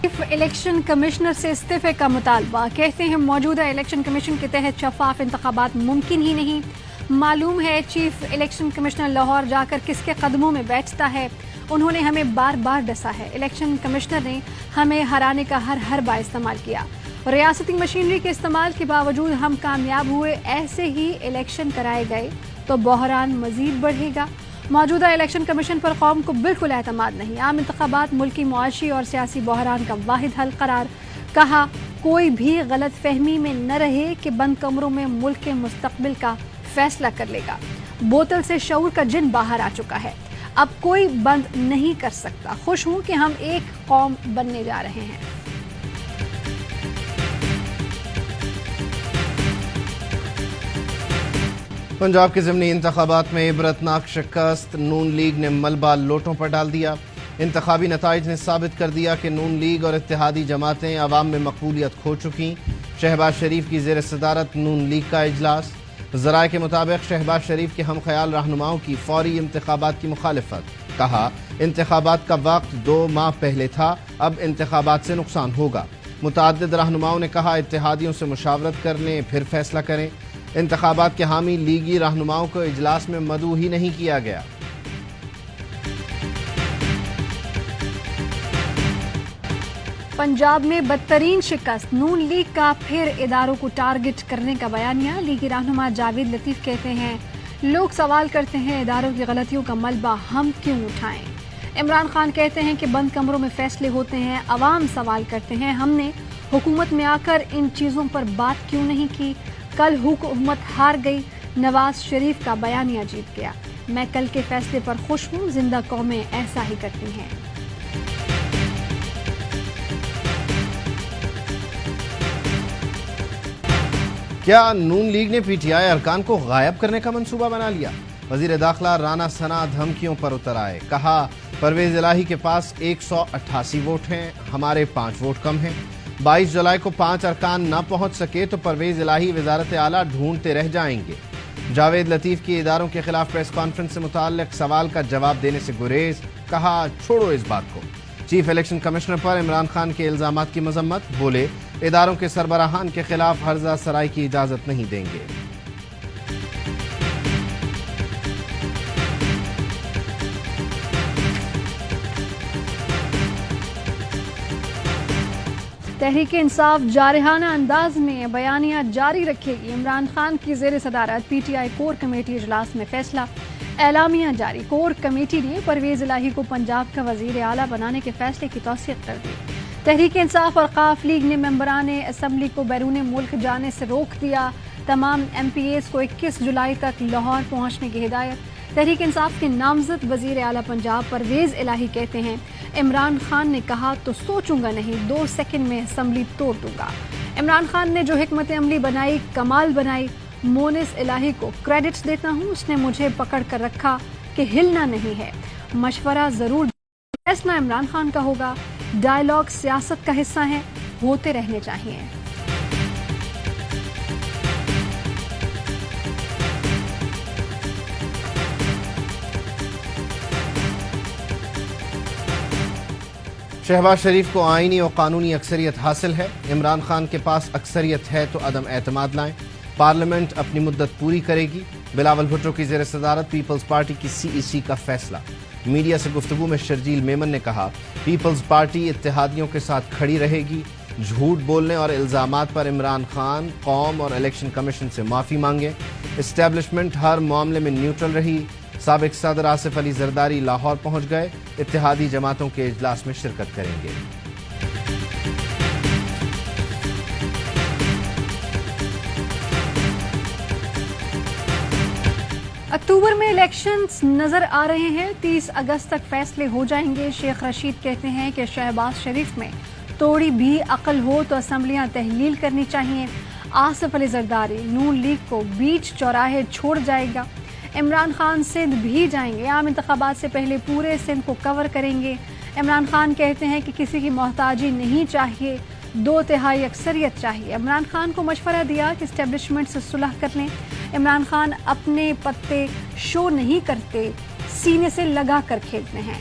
Election commissioner سے استعفے کا مطالبہ، کہتے ہیں موجودہ الیکشن کمیشن کے تحت شفاف انتخابات ممکن ہی نہیں۔ معلوم ہے چیف الیکشن کمشنر لاہور جا کر کس کے قدموں میں بیٹھتا ہے، انہوں نے ہمیں بار بار ڈسا ہے۔ الیکشن کمشنر نے ہمیں ہرانے کا ہر حربہ استعمال کیا، ریاستی مشینری کے استعمال کے باوجود ہم کامیاب ہوئے۔ ایسے ہی الیکشن کرائے گئے تو بحران مزید بڑھے گا۔ موجودہ الیکشن کمیشن پر قوم کو بالکل اعتماد نہیں۔ عام انتخابات ملکی معاشی اور سیاسی بحران کا واحد حل قرار۔ کہا کوئی بھی غلط فہمی میں نہ رہے کہ بند کمروں میں ملک کے مستقبل کا فیصلہ کر لے گا۔ بوتل سے شعور کا جن باہر آ چکا ہے، اب کوئی بند نہیں کر سکتا۔ خوش ہوں کہ ہم ایک قوم بننے جا رہے ہیں۔ پنجاب کے ضمنی انتخابات میں عبرتناک شکست، نون لیگ نے ملبہ لوٹوں پر ڈال دیا۔ انتخابی نتائج نے ثابت کر دیا کہ نون لیگ اور اتحادی جماعتیں عوام میں مقبولیت کھو چکیں۔ شہباز شریف کی زیر صدارت نون لیگ کا اجلاس۔ ذرائع کے مطابق شہباز شریف کے ہم خیال رہنماؤں کی فوری انتخابات کی مخالفت۔ کہا انتخابات کا وقت 2 ماہ پہلے تھا، اب انتخابات سے نقصان ہوگا۔ متعدد رہنماؤں نے کہا اتحادیوں سے مشاورت کر لیں پھر فیصلہ کریں۔ انتخابات کے حامی لیگی رہنماؤں کو اجلاس میں مدعو ہی نہیں کیا گیا۔ پنجاب میں بدترین شکست، نون لیگ کا پھر اداروں کو ٹارگٹ کرنے کا بیانیہ۔ لیگی رہنما جاوید لطیف کہتے ہیں لوگ سوال کرتے ہیں اداروں کی غلطیوں کا ملبہ ہم کیوں اٹھائیں۔ عمران خان کہتے ہیں کہ بند کمروں میں فیصلے ہوتے ہیں، عوام سوال کرتے ہیں ہم نے حکومت میں آ کر ان چیزوں پر بات کیوں نہیں کی۔ کل حکومت ہار گئی، نواز شریف کا بیانیہ جیت گیا۔ میں کل کے فیصلے پر خوش ہوں، زندہ قومیں ایسا ہی کرتی ہیں۔ کیا نون لیگ نے پی ٹی آئی ارکان کو غائب کرنے کا منصوبہ بنا لیا؟ وزیر داخلہ رانا ثنا دھمکیوں پر اتر آئے۔ کہا پرویز الہی کے پاس 188 ووٹ ہیں، ہمارے 5 ووٹ کم ہیں۔ 22 جولائی کو 5 ارکان نہ پہنچ سکے تو پرویز الہی وزارت اعلیٰ ڈھونڈتے رہ جائیں گے۔ جاوید لطیف کی اداروں کے خلاف پریس کانفرنس سے متعلق سوال کا جواب دینے سے گریز۔ کہا چھوڑو اس بات کو۔ چیف الیکشن کمشنر پر عمران خان کے الزامات کی مذمت۔ بولے اداروں کے سربراہان کے خلاف ہرزہ سرائی کی اجازت نہیں دیں گے۔ تحریک انصاف جارحانہ انداز میں بیانیہ جاری رکھے گی۔ عمران خان کی زیر صدارت P T I core committee اجلاس میں فیصلہ۔ اعلامیہ جاری، کور کمیٹی نے پرویز الہی کو پنجاب کا وزیر اعلیٰ بنانے کے فیصلے کی توثیق کر دی۔ تحریک انصاف اور قاف لیگ نے ممبران اسمبلی کو بیرون ملک جانے سے روک دیا۔ تمام ایم پی ایز کو 21 جولائی تک لاہور پہنچنے کی ہدایت۔ تحریک انصاف کے نامزد وزیر اعلیٰ پنجاب پرویز الہی کہتے ہیں عمران خان نے کہا تو سوچوں گا نہیں، 2 سیکنڈ میں اسمبلی توڑ دوں گا۔ عمران خان نے جو حکمت عملی بنائی کمال بنائی۔ مونس الہی کو کریڈٹ دیتا ہوں، اس نے مجھے پکڑ کر رکھا کہ ہلنا نہیں ہے۔ مشورہ ضرور، فیصلہ عمران خان کا ہوگا۔ ڈائیلاگ سیاست کا حصہ ہیں، ہوتے رہنے چاہیے۔ شہباز شریف کو آئینی و قانونی اکثریت حاصل ہے۔ عمران خان کے پاس اکثریت ہے تو عدم اعتماد لائیں۔ پارلیمنٹ اپنی مدت پوری کرے گی۔ بلاول بھٹو کی زیر صدارت پیپلز پارٹی کی سی ای سی کا فیصلہ۔ میڈیا سے گفتگو میں شرجیل میمن نے کہا پیپلز پارٹی اتحادیوں کے ساتھ کھڑی رہے گی۔ جھوٹ بولنے اور الزامات پر عمران خان قوم اور الیکشن کمیشن سے معافی مانگے۔ اسٹیبلشمنٹ ہر معاملے میں نیوٹرل رہی۔ سابق صدر آصف علی زرداری لاہور پہنچ گئے، اتحادی جماعتوں کے اجلاس میں شرکت کریں گے۔ اکتوبر میں الیکشنز نظر آ رہے ہیں، 30 اگست تک فیصلے ہو جائیں گے۔ شیخ رشید کہتے ہیں کہ شہباز شریف میں تھوڑی بھی عقل ہو تو اسمبلیاں تحلیل کرنی چاہیے۔ آصف علی زرداری نون لیگ کو بیچ چوراہے چھوڑ جائے گا۔ عمران خان سندھ بھی جائیں گے، عام انتخابات سے پہلے پورے سندھ کو کور کریں گے۔ عمران خان کہتے ہیں کہ کسی کی محتاجی نہیں چاہیے، 2/3 اکثریت چاہیے۔ عمران خان کو مشورہ دیا کہ اسٹیبلشمنٹ سے صلح کر لیں۔ عمران خان اپنے پتے شو نہیں کرتے، سینے سے لگا کر کھیلتے ہیں۔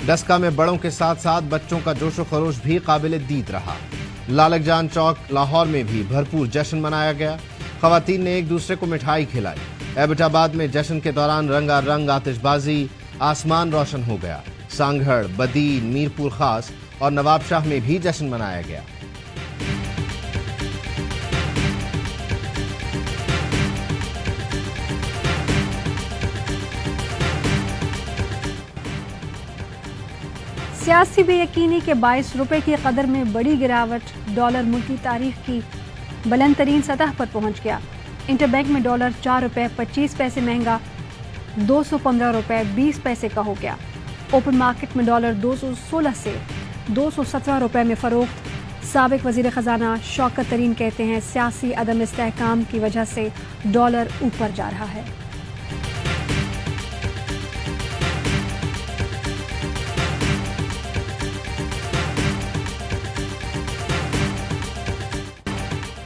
ڈسکا میں بڑوں کے ساتھ ساتھ بچوں کا جوش و خروش بھی قابل دید رہا۔ لالک جان چوک لاہور میں بھی بھرپور جشن منایا گیا۔ خواتین نے ایک دوسرے کو مٹھائی کھلائی۔ ایبٹ آباد میں جشن کے دوران رنگا رنگ آتش بازی، آسمان روشن ہو گیا۔ سانگھڑ، بدین، میرپور خاص اور نواب شاہ میں بھی جشن منایا گیا۔ سیاسی بے یقینی کے باعث روپے کی قدر میں بڑی گراوٹ، ڈالر ملکی تاریخ کی بلند ترین سطح پر پہنچ گیا۔ انٹر بینک میں ڈالر 4 روپے 25 پیسے مہنگا 215 روپے 20 پیسے کا ہو گیا۔ اوپن مارکیٹ میں ڈالر 216 سے 217 روپے میں فروخت۔ سابق وزیر خزانہ شوکت ترین کہتے ہیں سیاسی عدم استحکام کی وجہ سے ڈالر اوپر جا رہا ہے۔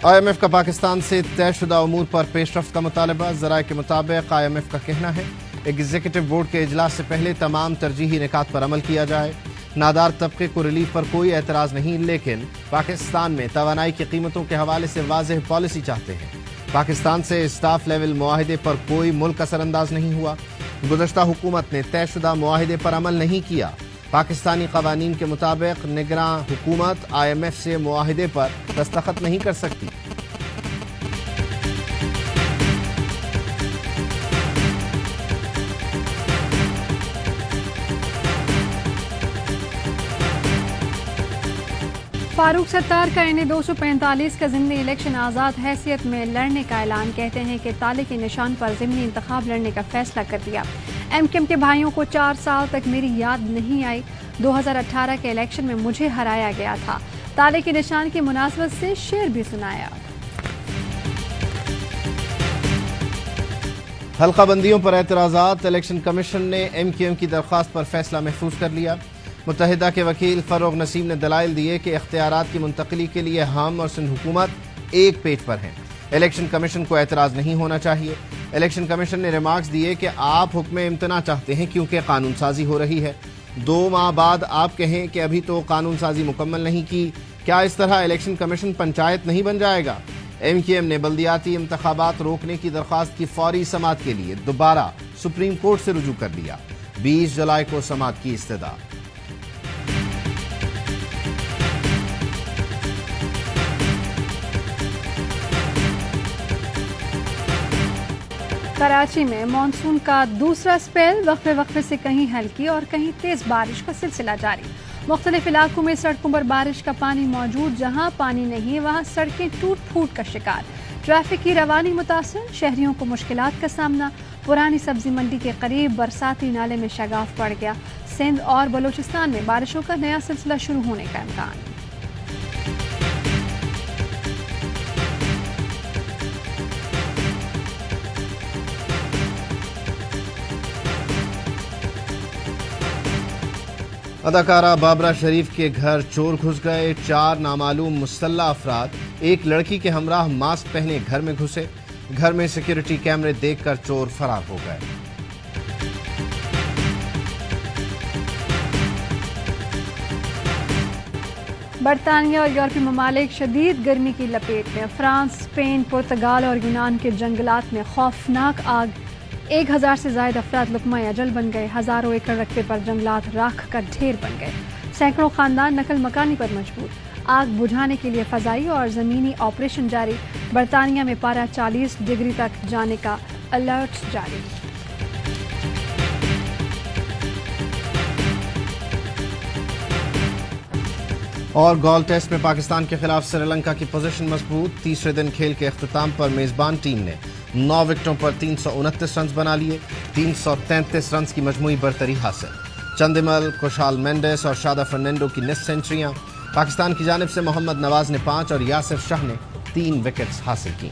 آئی ایم ایف کا پاکستان سے طے شدہ امور پر پیش رفت کا مطالبہ۔ ذرائع کے مطابق آئی ایم ایف کا کہنا ہے ایگزیکٹو بورڈ کے اجلاس سے پہلے تمام ترجیحی نکات پر عمل کیا جائے۔ نادار طبقے کو ریلیف پر کوئی اعتراض نہیں، لیکن پاکستان میں توانائی کی قیمتوں کے حوالے سے واضح پالیسی چاہتے ہیں۔ پاکستان سے اسٹاف لیول معاہدے پر کوئی ملک اثر انداز نہیں ہوا۔ گزشتہ حکومت نے طے شدہ معاہدے پر عمل نہیں کیا۔ پاکستانی قوانین کے مطابق نگراں حکومت آئی ایم ایف سے معاہدے پر دستخط نہیں کر سکتی۔ فاروق ستار کا انہیں 245 کا ضمنی الیکشن آزاد حیثیت میں لڑنے کا اعلان، کہتے ہیں کہ تالے کے نشان پر ضمنی انتخاب لڑنے کا فیصلہ کر دیا۔ ایم کیو ایم کے بھائیوں کو 4 سال تک میری یاد نہیں آئی، 2018 کے الیکشن میں مجھے ہرایا گیا تھا۔ تالے کے نشان کی مناسبت سے شعر بھی سنایا۔ حلقہ بندیوں پر اعتراضات، الیکشن کمیشن نے ایم کیو ایم کی درخواست پر فیصلہ محفوظ کر لیا۔ متحدہ کے وکیل فروغ نسیم نے دلائل دیے کہ اختیارات کی منتقلی کے لیے ہم اور سندھ حکومت ایک پیج پر ہیں، الیکشن کمیشن کو اعتراض نہیں ہونا چاہیے۔ الیکشن کمیشن نے ریمارکس دیے کہ آپ حکم امتناع چاہتے ہیں کیونکہ قانون سازی ہو رہی ہے۔ 2 ماہ بعد آپ کہیں کہ ابھی تو قانون سازی مکمل نہیں کی، کیا اس طرح الیکشن کمیشن پنچایت نہیں بن جائے گا؟ ایم کیو ایم نے بلدیاتی انتخابات روکنے کی درخواست کی فوری سماعت کے لیے دوبارہ سپریم کورٹ سے رجوع کر لیا۔ 20 جولائی کو سماعت کی استدعا۔ کراچی میں مانسون کا دوسرا سپیل، وقفے وقفے سے کہیں ہلکی اور کہیں تیز بارش کا سلسلہ جاری۔ مختلف علاقوں میں سڑکوں پر بارش کا پانی موجود، جہاں پانی نہیں وہاں سڑکیں ٹوٹ پھوٹ کا شکار۔ ٹریفک کی روانی متاثر، شہریوں کو مشکلات کا سامنا۔ پرانی سبزی منڈی کے قریب برساتی نالے میں شگاف پڑ گیا۔ سندھ اور بلوچستان میں بارشوں کا نیا سلسلہ شروع ہونے کا امکان۔ اداکارہ بابرا شریف کے گھر چور گھس گئے۔ 4 نامعلوم مسلح افراد ایک لڑکی کے ہمراہ ماسک پہنے گھر میں گھسے۔ گھر میں سیکیورٹی کیمرے دیکھ کر چور فرار ہو گئے۔ برطانیہ اور یورپی ممالک شدید گرمی کی لپیٹ میں۔ فرانس، اسپین، پرتگال اور یونان کے جنگلات میں خوفناک آگ، 1000 سے زائد افراد لقمہ اجل بن گئے۔ ہزاروں ایکڑ رقبے پر جنگلات راکھ کا ڈھیر بن گئے۔ سینکڑوں خاندان نقل مکانی پر مجبور۔ آگ بجھانے کے لیے فضائی اور زمینی آپریشن جاری۔ برطانیہ میں پارہ 40 ڈگری تک جانے کا الرٹ جاری۔ اور گول ٹیسٹ میں پاکستان کے خلاف سری لنکا کی پوزیشن مضبوط۔ تیسرے دن کھیل کے اختتام پر میزبان ٹیم نے 9 وکٹوں پر 329 رنز بنا لیے۔ 333 رنز کی مجموعی برتری حاصل۔ چندمل، کشال مینڈس اور شادہ فرنینڈو کی نصف سینچریاں۔ پاکستان کی جانب سے محمد نواز نے 5 اور یاسر شاہ نے 3 وکٹس حاصل کی۔